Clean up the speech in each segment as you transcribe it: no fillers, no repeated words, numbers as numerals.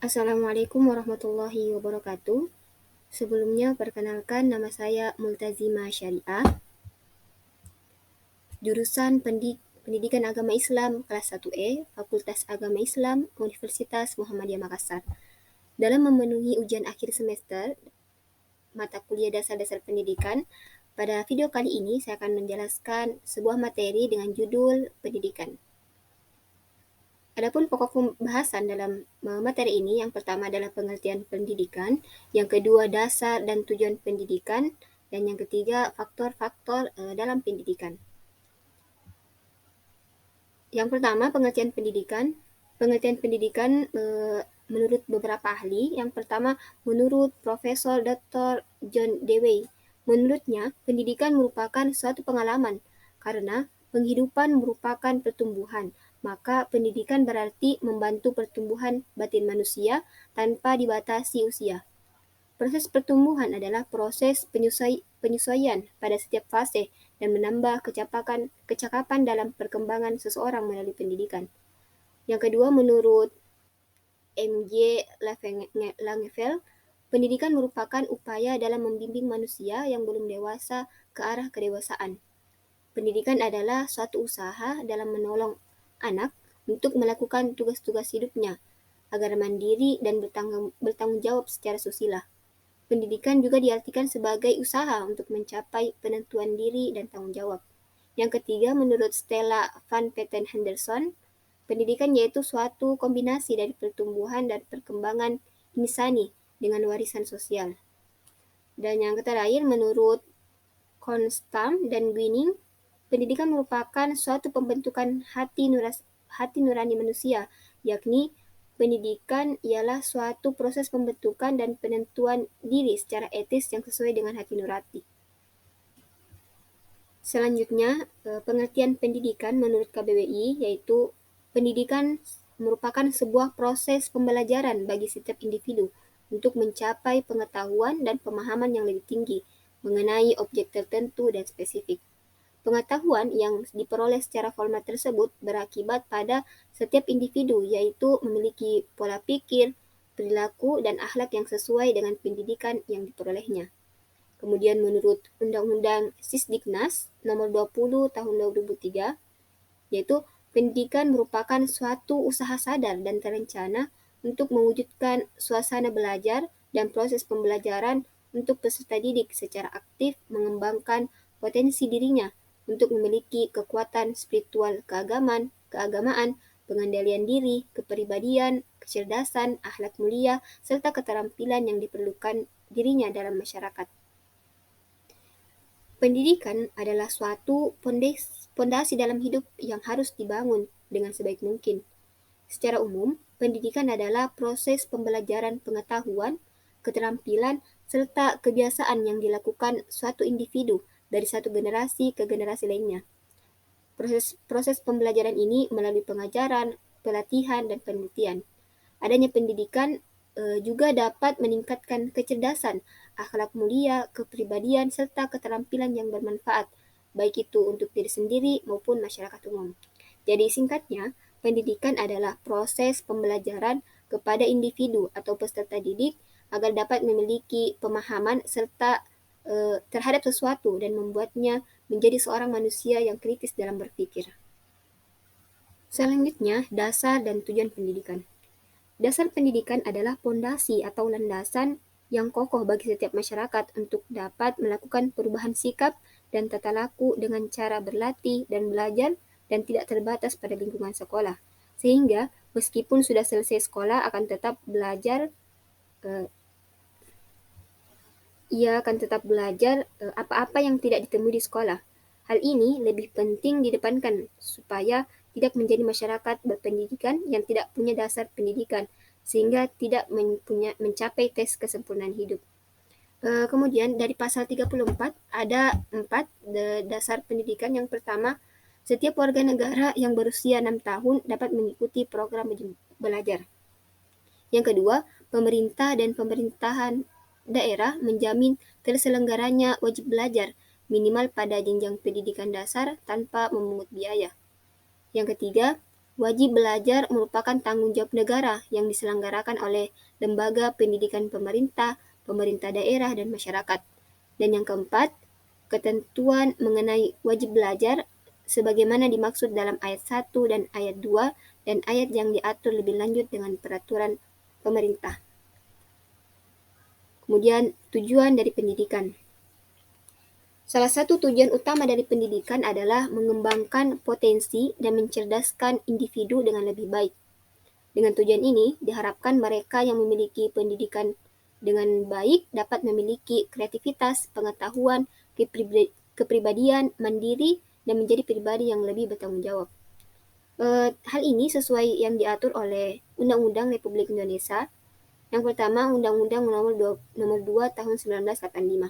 Assalamualaikum warahmatullahi wabarakatuh. Sebelumnya, perkenalkan nama saya Multazima Syariah, jurusan Pendidikan Agama Islam kelas 1E, Fakultas Agama Islam, Universitas Muhammadiyah Makassar. Dalam memenuhi ujian akhir semester mata kuliah dasar-dasar pendidikan, pada video kali ini saya akan menjelaskan sebuah materi dengan judul pendidikan. Adapun pokok pembahasan dalam materi ini, yang pertama adalah pengertian pendidikan, yang kedua dasar dan tujuan pendidikan, dan yang ketiga faktor-faktor dalam pendidikan. Yang pertama, pengertian pendidikan. Pengertian pendidikan menurut beberapa ahli. Yang pertama, menurut Profesor Dr. John Dewey. Menurutnya, pendidikan merupakan suatu pengalaman karena penghidupan merupakan pertumbuhan. Maka pendidikan berarti membantu pertumbuhan batin manusia tanpa dibatasi usia. Proses pertumbuhan adalah proses penyesuaian pada setiap fase dan menambah kecakapan dalam perkembangan seseorang melalui pendidikan. Yang kedua, menurut M.J. Langeveld, pendidikan merupakan upaya dalam membimbing manusia yang belum dewasa ke arah kedewasaan. Pendidikan adalah suatu usaha dalam menolong anak untuk melakukan tugas-tugas hidupnya agar mandiri dan bertanggung jawab secara susila. Pendidikan juga diartikan sebagai usaha untuk mencapai penentuan diri dan tanggung jawab. Yang ketiga, menurut Stella Van Patten Henderson, pendidikan yaitu suatu kombinasi dari pertumbuhan dan perkembangan insani dengan warisan sosial. Dan yang terakhir, menurut Constam dan Gwinning, pendidikan merupakan suatu pembentukan hati nurani manusia, yakni pendidikan ialah suatu proses pembentukan dan penentuan diri secara etis yang sesuai dengan hati nurani. Selanjutnya, pengertian pendidikan menurut KBBI yaitu pendidikan merupakan sebuah proses pembelajaran bagi setiap individu untuk mencapai pengetahuan dan pemahaman yang lebih tinggi mengenai objek tertentu dan spesifik. Pengetahuan yang diperoleh secara formal tersebut berakibat pada setiap individu, yaitu memiliki pola pikir, perilaku, dan akhlak yang sesuai dengan pendidikan yang diperolehnya. Kemudian menurut Undang-Undang Sisdiknas Nomor 20 Tahun 2003, yaitu pendidikan merupakan suatu usaha sadar dan terencana untuk mewujudkan suasana belajar dan proses pembelajaran untuk peserta didik secara aktif mengembangkan potensi dirinya untuk memiliki kekuatan spiritual keagamaan, pengendalian diri, kepribadian, kecerdasan, akhlak mulia, serta keterampilan yang diperlukan dirinya dalam masyarakat. Pendidikan adalah suatu pondasi dalam hidup yang harus dibangun dengan sebaik mungkin. Secara umum, pendidikan adalah proses pembelajaran pengetahuan, keterampilan, serta kebiasaan yang dilakukan suatu individu dari satu generasi ke generasi lainnya. Proses pembelajaran ini melalui pengajaran, pelatihan, dan penelitian. Adanya pendidikan juga dapat meningkatkan kecerdasan, akhlak mulia, kepribadian, serta keterampilan yang bermanfaat, baik itu untuk diri sendiri maupun masyarakat umum. Jadi singkatnya, pendidikan adalah proses pembelajaran kepada individu atau peserta didik agar dapat memiliki pemahaman serta terhadap sesuatu dan membuatnya menjadi seorang manusia yang kritis dalam berpikir. Selanjutnya, dasar dan tujuan pendidikan. Dasar pendidikan adalah pondasi atau landasan yang kokoh bagi setiap masyarakat untuk dapat melakukan perubahan sikap dan tata laku dengan cara berlatih dan belajar dan tidak terbatas pada lingkungan sekolah. Sehingga meskipun sudah selesai sekolah akan tetap belajar apa-apa yang tidak ditemui di sekolah. Hal ini lebih penting didepankan supaya tidak menjadi masyarakat berpendidikan yang tidak punya dasar pendidikan sehingga tidak mencapai tes kesempurnaan hidup. Kemudian dari pasal 34 ada 4 dasar pendidikan. Yang pertama, setiap warga negara yang berusia 6 tahun dapat mengikuti program belajar. Yang kedua, pemerintah dan pemerintahan daerah menjamin terselenggaranya wajib belajar minimal pada jenjang pendidikan dasar tanpa memungut biaya. Yang ketiga, Wajib belajar merupakan tanggung jawab negara yang diselenggarakan oleh lembaga pendidikan pemerintah, pemerintah daerah, dan masyarakat. Dan yang keempat, ketentuan mengenai wajib belajar sebagaimana dimaksud dalam ayat 1 dan ayat 2 dan ayat yang diatur lebih lanjut dengan peraturan pemerintah. Kemudian tujuan dari pendidikan. Salah satu tujuan utama dari pendidikan adalah mengembangkan potensi dan mencerdaskan individu dengan lebih baik. Dengan tujuan ini, diharapkan mereka yang memiliki pendidikan dengan baik dapat memiliki kreativitas, pengetahuan, kepribadian, mandiri, dan menjadi pribadi yang lebih bertanggung jawab. Hal ini sesuai yang diatur oleh Undang-Undang Republik Indonesia. Yang pertama, Undang-Undang Nomor 2 Tahun 1985.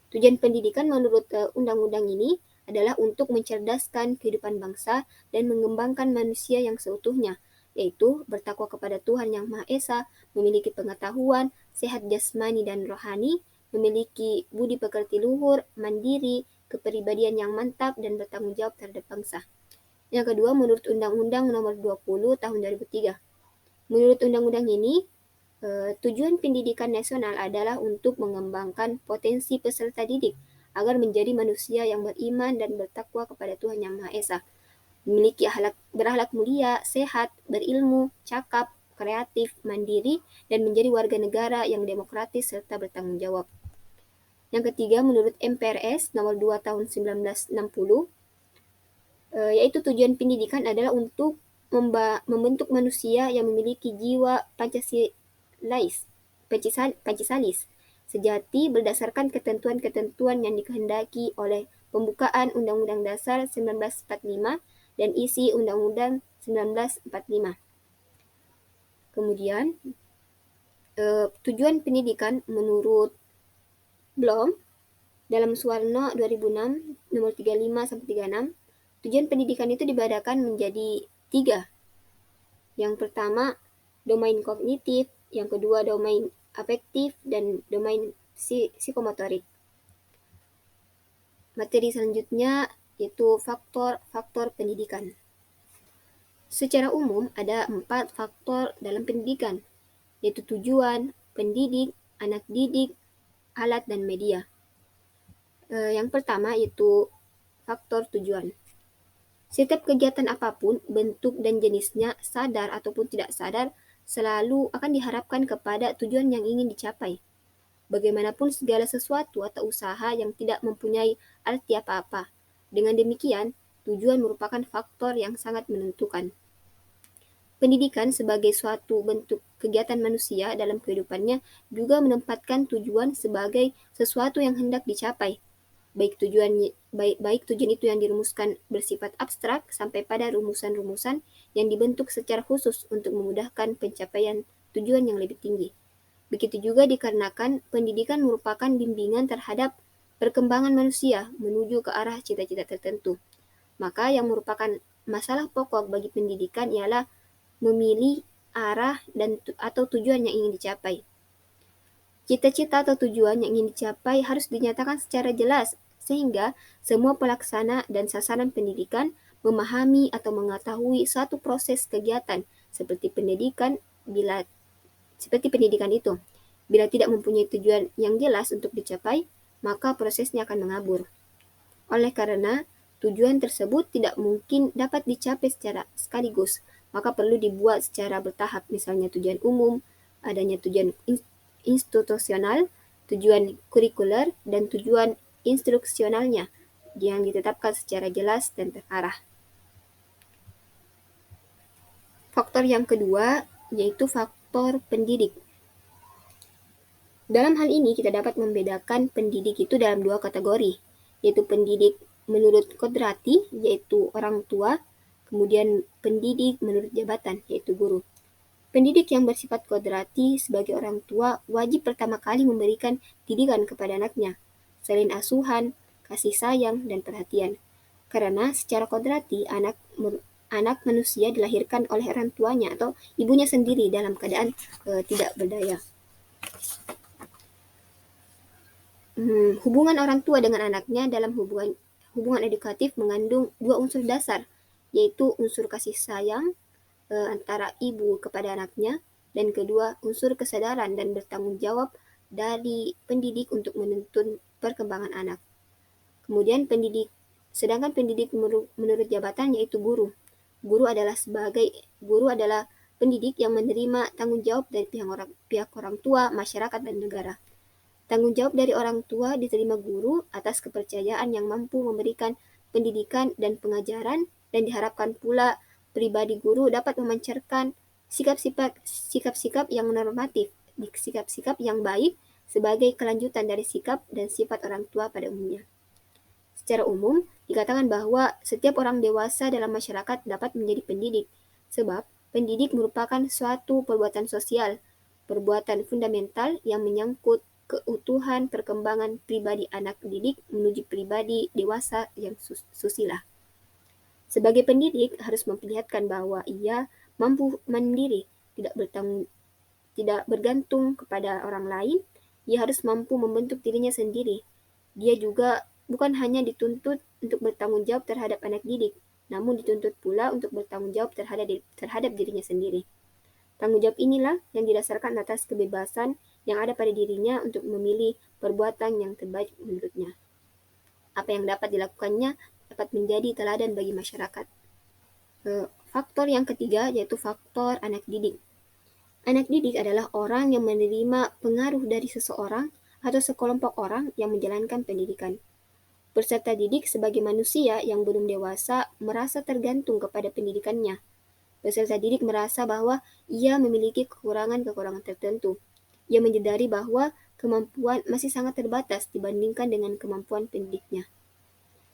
Tujuan pendidikan menurut undang-undang ini adalah untuk mencerdaskan kehidupan bangsa dan mengembangkan manusia yang seutuhnya, yaitu bertakwa kepada Tuhan Yang Maha Esa, memiliki pengetahuan, sehat jasmani dan rohani, memiliki budi pekerti luhur, mandiri, kepribadian yang mantap, dan bertanggung jawab terhadap bangsa. Yang kedua, menurut Undang-Undang Nomor 20 Tahun 2003. Menurut undang-undang ini, tujuan pendidikan nasional adalah untuk mengembangkan potensi peserta didik agar menjadi manusia yang beriman dan bertakwa kepada Tuhan Yang Maha Esa, memiliki berakhlak mulia, sehat, berilmu, cakap, kreatif, mandiri, dan menjadi warga negara yang demokratis serta bertanggung jawab. Yang ketiga, menurut MPRS Nomor 2 Tahun 1960, yaitu tujuan pendidikan adalah untuk membentuk manusia yang memiliki jiwa Pancisalis sejati berdasarkan ketentuan-ketentuan yang dikehendaki oleh pembukaan Undang-Undang Dasar 1945 dan isi Undang-Undang 1945. Kemudian, tujuan pendidikan menurut Blom dalam Suwarno 2006 nomor 35-36, tujuan pendidikan itu dibedakan menjadi 3. Yang pertama, domain kognitif, yang kedua domain afektif, dan domain psikomotorik. Materi selanjutnya yaitu faktor-faktor pendidikan. Secara umum ada 4 faktor dalam pendidikan, yaitu tujuan, pendidik, anak didik, alat, dan media. Yang pertama yaitu faktor tujuan. Setiap kegiatan apapun, bentuk dan jenisnya, sadar ataupun tidak sadar, selalu akan diharapkan kepada tujuan yang ingin dicapai. Bagaimanapun segala sesuatu atau usaha yang tidak mempunyai arti apa-apa. Dengan demikian, tujuan merupakan faktor yang sangat menentukan. Pendidikan sebagai suatu bentuk kegiatan manusia dalam kehidupannya juga menempatkan tujuan sebagai sesuatu yang hendak dicapai. Baik tujuan itu yang dirumuskan bersifat abstrak sampai pada rumusan-rumusan yang dibentuk secara khusus untuk memudahkan pencapaian tujuan yang lebih tinggi. Begitu juga dikarenakan pendidikan merupakan bimbingan terhadap perkembangan manusia menuju ke arah cita-cita tertentu. Maka yang merupakan masalah pokok bagi pendidikan ialah memilih arah atau tujuan yang ingin dicapai. Cita-cita atau tujuan yang ingin dicapai harus dinyatakan secara jelas sehingga semua pelaksana dan sasaran pendidikan memahami atau mengetahui suatu proses kegiatan seperti pendidikan itu. Bila tidak mempunyai tujuan yang jelas untuk dicapai, maka prosesnya akan mengabur. Oleh karena tujuan tersebut tidak mungkin dapat dicapai secara sekaligus, maka perlu dibuat secara bertahap, misalnya tujuan umum, adanya tujuan institusional, tujuan kurikuler, dan tujuan instruksionalnya yang ditetapkan secara jelas dan terarah. Faktor yang kedua yaitu faktor pendidik. Dalam hal ini kita dapat membedakan pendidik itu dalam 2 kategori, yaitu pendidik menurut kodrati, yaitu orang tua, kemudian pendidik menurut jabatan, yaitu guru. Pendidik yang bersifat kodrati sebagai orang tua wajib pertama kali memberikan didikan kepada anaknya, selain asuhan, kasih sayang, dan perhatian. Karena secara kodrati anak manusia dilahirkan oleh orang tuanya atau ibunya sendiri dalam keadaan tidak berdaya. Hubungan orang tua dengan anaknya dalam hubungan edukatif mengandung 2 unsur dasar, yaitu unsur kasih sayang antara ibu kepada anaknya, dan kedua, unsur kesadaran dan bertanggung jawab dari pendidik untuk menuntun perkembangan anak. Kemudian sedangkan pendidik menurut jabatan yaitu guru. Guru adalah pendidik yang menerima tanggung jawab dari pihak orang tua, masyarakat, dan negara. Tanggung jawab dari orang tua diterima guru atas kepercayaan yang mampu memberikan pendidikan dan pengajaran, dan diharapkan pula pribadi guru dapat memancarkan sikap-sikap yang normatif, sikap-sikap yang baik sebagai kelanjutan dari sikap dan sifat orang tua pada umumnya. Secara umum, dikatakan bahwa setiap orang dewasa dalam masyarakat dapat menjadi pendidik, sebab pendidik merupakan suatu perbuatan sosial, perbuatan fundamental yang menyangkut keutuhan perkembangan pribadi anak didik menuju pribadi dewasa yang susila. Sebagai pendidik harus memperlihatkan bahwa ia mampu mandiri, tidak bergantung kepada orang lain. Ia harus mampu membentuk dirinya sendiri. Dia juga bukan hanya dituntut untuk bertanggung jawab terhadap anak didik, namun dituntut pula untuk bertanggung jawab terhadap dirinya sendiri. Tanggung jawab inilah yang didasarkan atas kebebasan yang ada pada dirinya untuk memilih perbuatan yang terbaik menurutnya. Apa yang dapat dilakukannya dapat menjadi teladan bagi masyarakat. Faktor yang ketiga yaitu faktor anak didik. Anak didik adalah orang yang menerima pengaruh dari seseorang atau sekelompok orang yang menjalankan pendidikan. Peserta didik sebagai manusia yang belum dewasa merasa tergantung kepada pendidikannya. Peserta didik merasa bahwa ia memiliki kekurangan-kekurangan tertentu. Ia menyadari bahwa kemampuan masih sangat terbatas dibandingkan dengan kemampuan pendidiknya.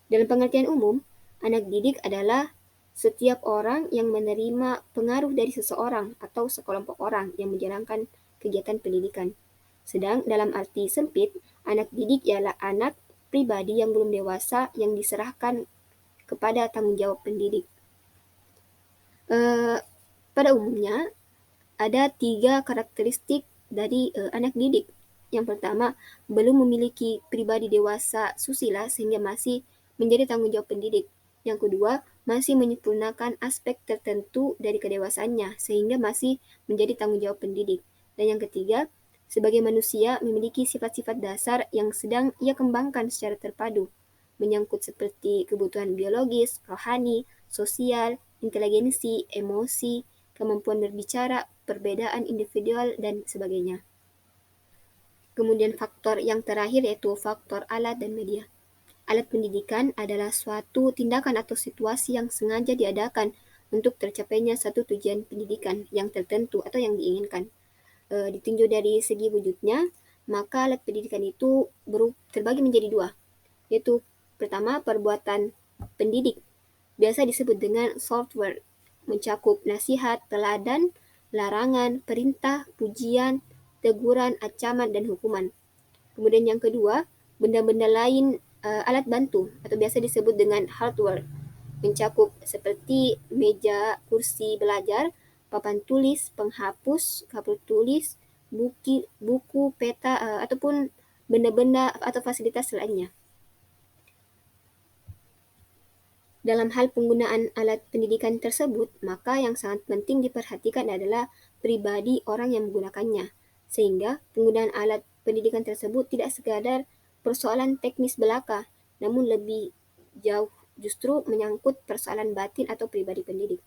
Dalam pengertian umum, anak didik adalah setiap orang yang menerima pengaruh dari seseorang atau sekelompok orang yang menjalankan kegiatan pendidikan. Sedang dalam arti sempit, anak didik ialah anak pribadi yang belum dewasa yang diserahkan kepada tanggung jawab pendidik. Pada umumnya, ada 3 karakteristik dari anak didik. Yang pertama, belum memiliki pribadi dewasa susila sehingga masih menjadi tanggung jawab pendidik. Yang kedua, masih menyempurnakan aspek tertentu dari kedewasaannya sehingga masih menjadi tanggung jawab pendidik. Dan yang ketiga, sebagai manusia memiliki sifat-sifat dasar yang sedang ia kembangkan secara terpadu, menyangkut seperti kebutuhan biologis, rohani, sosial, inteligensi, emosi, kemampuan berbicara, perbedaan individual, dan sebagainya. Kemudian faktor yang terakhir yaitu faktor alat dan media. Alat pendidikan adalah suatu tindakan atau situasi yang sengaja diadakan untuk tercapainya satu tujuan pendidikan yang tertentu atau yang diinginkan. Ditinjau dari segi wujudnya, maka alat pendidikan itu terbagi menjadi 2, yaitu pertama perbuatan pendidik, biasa disebut dengan software, mencakup nasihat, teladan, larangan, perintah, pujian, teguran, ancaman, dan hukuman. Kemudian yang kedua, benda-benda lain alat bantu atau biasa disebut dengan hardware, mencakup seperti meja, kursi belajar, papan tulis, penghapus, kapur tulis, buku, peta, ataupun benda-benda atau fasilitas lainnya. Dalam hal penggunaan alat pendidikan tersebut, maka yang sangat penting diperhatikan adalah pribadi orang yang menggunakannya, sehingga penggunaan alat pendidikan tersebut tidak sekadar persoalan teknis belaka, namun lebih jauh justru menyangkut persoalan batin atau pribadi pendidik.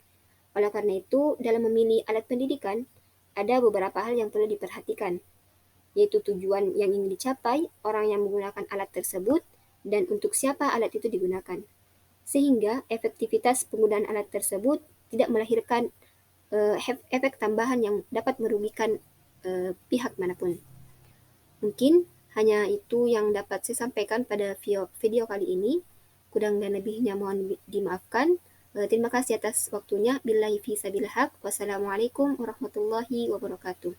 Oleh karena itu, dalam memilih alat pendidikan, ada beberapa hal yang perlu diperhatikan, yaitu tujuan yang ingin dicapai, orang yang menggunakan alat tersebut, dan untuk siapa alat itu digunakan. Sehingga efektivitas penggunaan alat tersebut tidak melahirkan efek tambahan yang dapat merugikan pihak manapun. Mungkin hanya itu yang dapat saya sampaikan pada video kali ini. Kurang dan lebihnya mohon dimaafkan. Terima kasih atas waktunya. Billahi fi sabilillah. Wassalamualaikum warahmatullahi wabarakatuh.